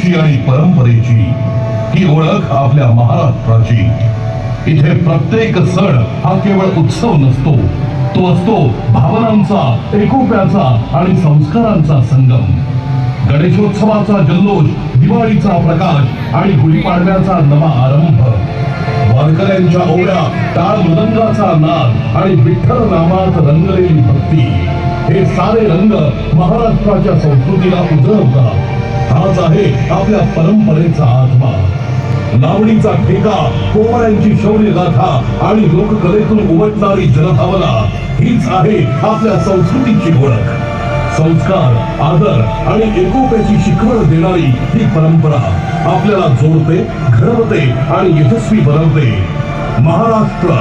संस्कृतीची आणि परंपरेची ही ओळख आपल्या महाराष्ट्राची। इथे प्रत्येक सण हा केवळ उत्सव नसतो, तो असतो भावनांचा, एकोप्याचा आणि संस्कारांचा संगम। गणेशोत्सवाचा जल्लोष, दिवाळीचा प्रकाश आणि गुढीपाडव्याचा नवा आरंभ, वारकऱ्यांच्या ओव्या, टाळ मृदंगाचा नाद आणि विठ्ठल नामात रंगलेली भक्ती, हे सारे रंग महाराष्ट्राच्या संस्कृतीला उजळवतात। हाच आहे आपल्या परंपरेचा आत्मा। लावणीचा ठेका, कोवळ्यांची शौर्य गाथा आणि लोककलेतून उमटणारी जनभावना हीच आहे आपल्या संस्कृतीची ओळख। संस्कार, आदर आणि एकोप्याची शिकवण देणारी ही परंपरा आपल्याला जोडते, घडवते आणि यशस्वी बनवते। महाराष्ट्र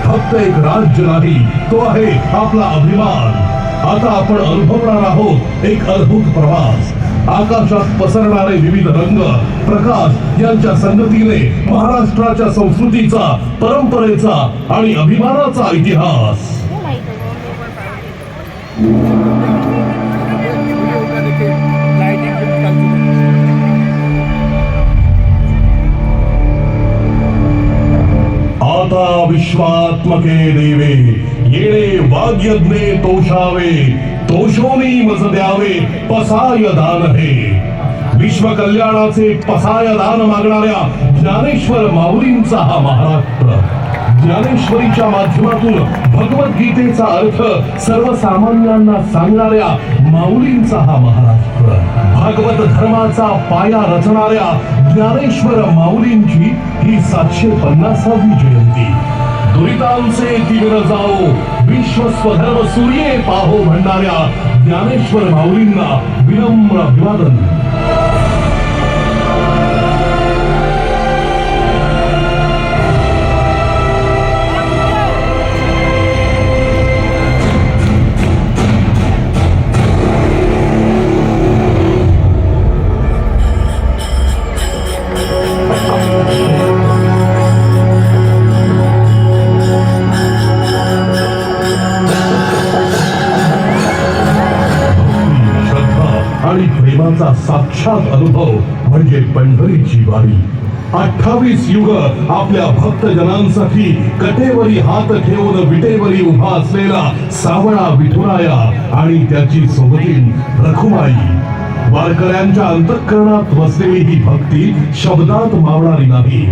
फक्त एक राज्य नाही, तो आहे आपला अभिमान। आता आपण अनुभवणार आहोत एक अद्भुत प्रवास। आकाशात पसरणारे विविध रंग, प्रकाश यांच्या संगतीने महाराष्ट्राच्या संस्कृतीचा, परंपरेचा आणि अभिमानाचा इतिहास। आता विश्वात्मके देवे, येणे वाग्यज्ञे तोषावे, तोषोनी मज द्यावे पसाय दान हे। विश्व कल्याणाचे पसाय दान मागणाऱ्या ज्ञानेश्वर माऊलींचा हा महाराष्ट्र। ज्ञानेश्वरीच्या माध्यमातून भगवद्गीतेचा अर्थ सर्वसामान्यांना सांगणाऱ्या माऊलींचा हा महाराष्ट्र। भागवत धर्माचा पाया रचणाऱ्या ज्ञानेश्वर माऊलींची ही 750वी जयंती। दुरितांचे तीव्र जाओ, विश्व स्वधर्म सूर्ये पाहो म्हणणाऱ्या ज्ञानेश्वर माऊलींना विनम्र अभिवादन। आणि प्रेमाचा साक्षात अनुभव म्हणजे पंढरीची वारी। 28 युग आपल्या भक्तजनांसाठी कटेवरी हात ठेवून विटेवरी उभा असलेला सावळा विठुराया आणि त्याची सोबतीण रखुमाई। वारकऱ्यांच्या अंतःकरणात वसलेली ही भक्ती शब्दात मावणारी नाही।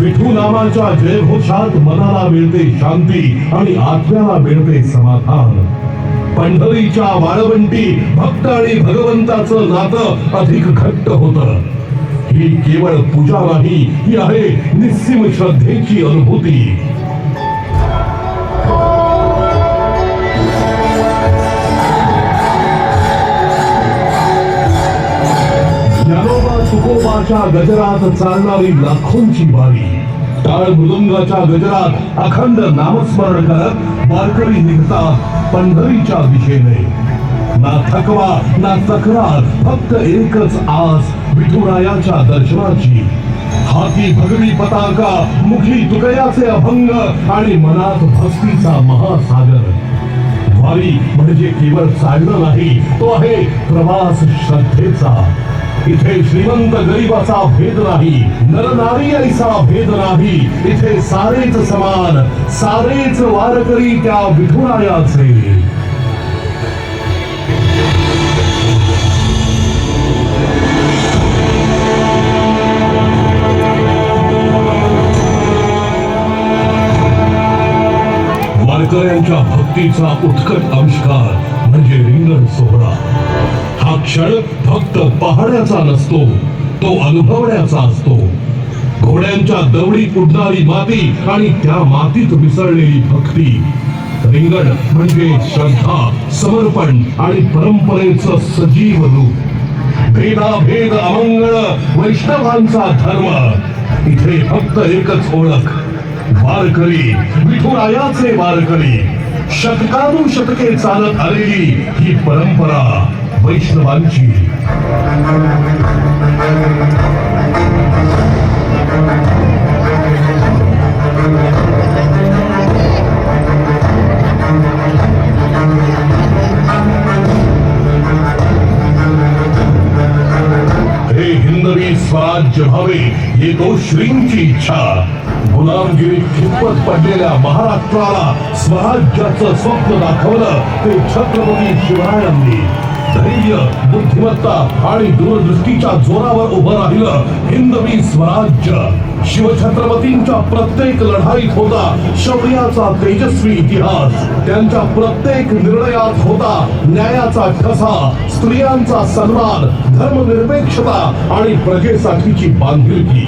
विठू नामाच्या जयघोषात मनाला मिळते शांती आणि आत्म्याला मिळते समाधान। पंढरीच्या वाळवंटी भक्त आणि भगवंताचं नातं अधिक घट्ट होतं। ही केवळ पूजा नाही, ही आहे निस्सीम श्रद्धेची अनुभूती। ज्ञानोबा तुकोबाच्या गजरात चालणारी लाखोंची वारी। टाळ मृदंगाच्या गजरात अखंड नामस्मरण करत वारकरी निघतात पंढरीच्या दिशेने। ना थकवा ना तक्रार, फक्त एकच आस विठुरायाच्या दर्शनाची। हाती भगवी पताका, मुखी तुकयाचे अभंग आणि मनात भक्तीचा महासागर। वारी म्हणजे केवळ चालणं नाही, तो आहे प्रवास श्रद्धेचा। इथे श्रीमंत गरीबाचा भेद नाही, नरनारी ऐसा भेद नाही। इथे सारेच समान, सारेच वारकरी त्या विठुरायाचे। वारकऱ्यांच्या भक्तीचा उत्कट आविष्कार म्हणजे रिंगण सोहळा। हा क्षण फक्त पाहण्याचा नसतो, तो अनुभवण्याचा असतो। घोड्यांच्या दवडीत उडणारी माती आणि त्या मातीत मिसळलेली भक्ती। रिंगण म्हणजे श्रद्धा, समर्पण आणि परंपरेचं सजीव रूप। भेदाभेद अमंगळ वैष्णवांचा धर्म, इथे फक्त एकच ओळख, वारकरी, विठुरायाचे वारकरी। शतकानुशतके चालत आलेली ही परंपरा वैष्णवांची। हे आणि स्वराज्य व्हावे ही तो श्रींची इच्छा. गुलामगिरी खितपत पडलेल्या महाराष्ट्राला स्वराज्याचं स्वप्न दाखवलं ते छत्रपती शिवरायांनी. धैर्य, बुद्धिमत्ता आणि दूरदृष्टीच्या जोरावर उभं राहिलं हिंदवी स्वराज्य. शिवछत्रपतींच्या प्रत्येक लढाईत होता शौर्याचा तेजस्वी इतिहास. त्यांच्या प्रत्येक निर्णयात होता न्यायाचा ठसा, स्त्रियांचा सन्मान, धर्मनिरपेक्षता आणि प्रजेसाठीची बांधिलकी.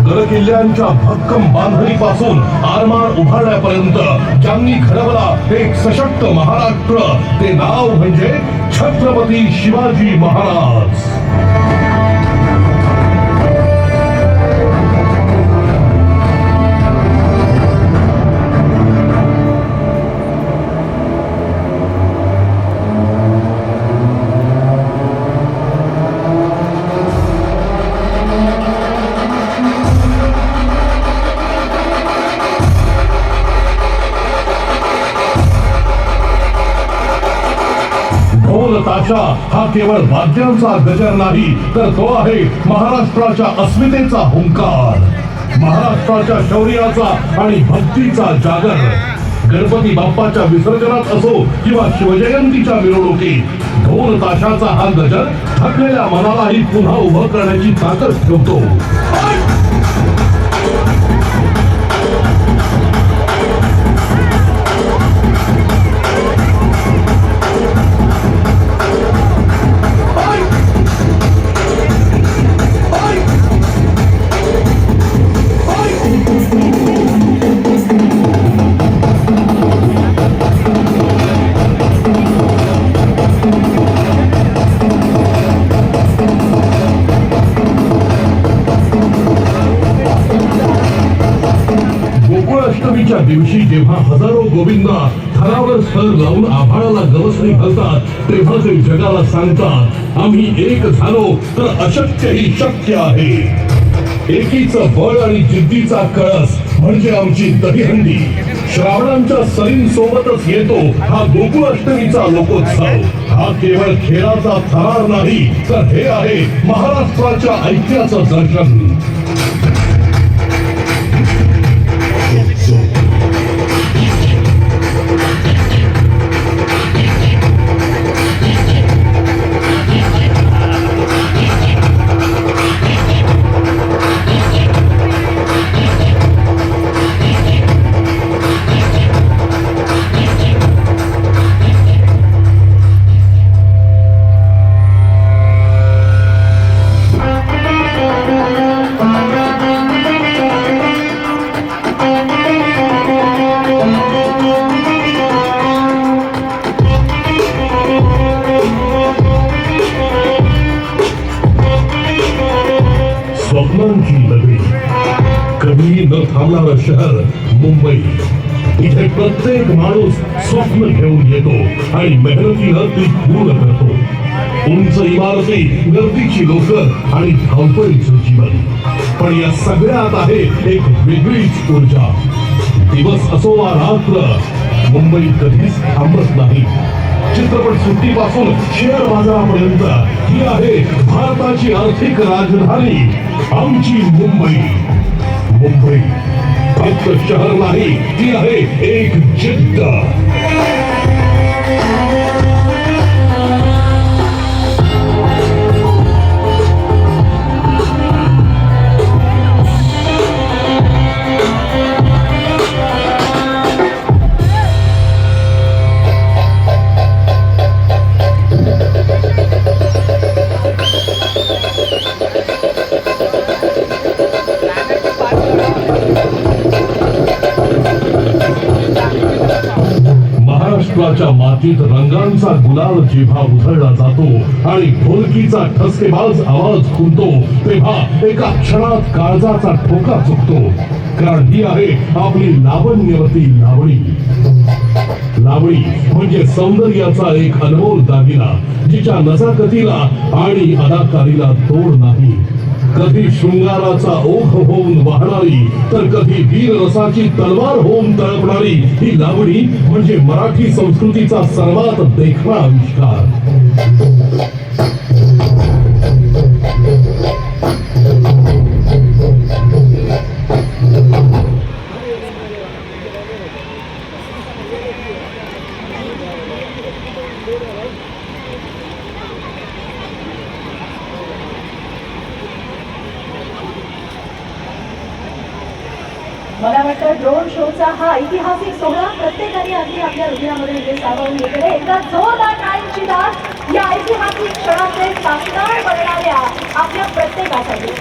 गडकिल्ल्यांच्या भक्कम बांधणीपासून आरमार उभारण्यापर्यंत ज्यांनी घडवला एक सशक्त महाराष्ट्र ते नाव म्हणजे छत्रपती शिवाजी महाराज. ताशा हा केवळ वाद्यांचा गजर नाही तर तो आहे महाराष्ट्राच्या अस्मितेचा हुंकार, महाराष्ट्राच्या शौर्याचा आणि भक्तीचा जागर. गणपती बाप्पाच्या विसर्जनात असो किंवा शिवजयंतीच्या मिरवणुकीत ढोल ताशाचा हा गजर थकलेल्या मनालाही पुन्हा उभं करण्याची ताकद ठेवतो. अष्टमीच्या दिवशी जेव्हा हजारो गोविंदा थरावर स्तर लावून आभाळाला गवसणी घालतात तेव्हा ते जगाला सांगतात आम्ही एक झालो तर अशक्यही शक्य आहे. एकीचं बळ आणि जिद्दीचा कळस म्हणजे आमची दहीहंडी. श्रावणांच्या सरींसोबतच येतो हा गोकुळ अष्टमीचा लोकोत्सव. हा केवळ खेळाचा थरार नाही तर हे आहे महाराष्ट्राच्या ऐक्याचं दर्शन. स्वप्नांची नगरी, कधी न थांबणारं शहर मुंबई. इथे प्रत्येक माणूस स्वप्न घेऊन येतो आणि मेहनतीनं ती पूर्ण करतो. उंच इमारती, गर्दीची लोक आणि धावपळीचं जीवन. पण या सगळ्यात आहे एक वेगळीच ऊर्जा. दिवस असो वा रात्र मुंबई कधीच थांबत नाही. चित्रपट सुट्टीपासून शेअर बाजारापर्यंत ही आहे भारताची आर्थिक राजधानी आमची मुंबई. मुंबई फक्त शहर नाही, ती आहे एक जिद्द. महाराष्ट्राच्या मातीत रंगांचा गुलाल जेव्हा उधळला जातो आणि ढोलकीचा ठसकेबाज आवाज खुलतो तेव्हा एका क्षणात काळजाचा ठोका चुकतो. कारण ही आहे आपली लावण्यवती लावणी. लावणी म्हणजे सौंदर्याचा एक अनमोल दागिना जिच्या नजाकतीला आणि अदाकारीला तोड नाही. कधी शृंगाराचा ओघ होऊन वाहणारी तर कधी वीर रसाची तलवार होऊन तळपणारी ही लावणी म्हणजे मराठी संस्कृतीचा सर्वात देखणा आविष्कार. मला वाटतं ड्रोन शोचा हा ऐतिहासिक सोहळा प्रत्येकाने अगदी आपल्या हृदयामध्ये म्हणजे सामावून घेतले. एकदा जोरदार टाळ्यांची दाद या ऐतिहासिक क्षणाचे साक्षीदार बनणाऱ्या आपल्या प्रत्येकासाठी.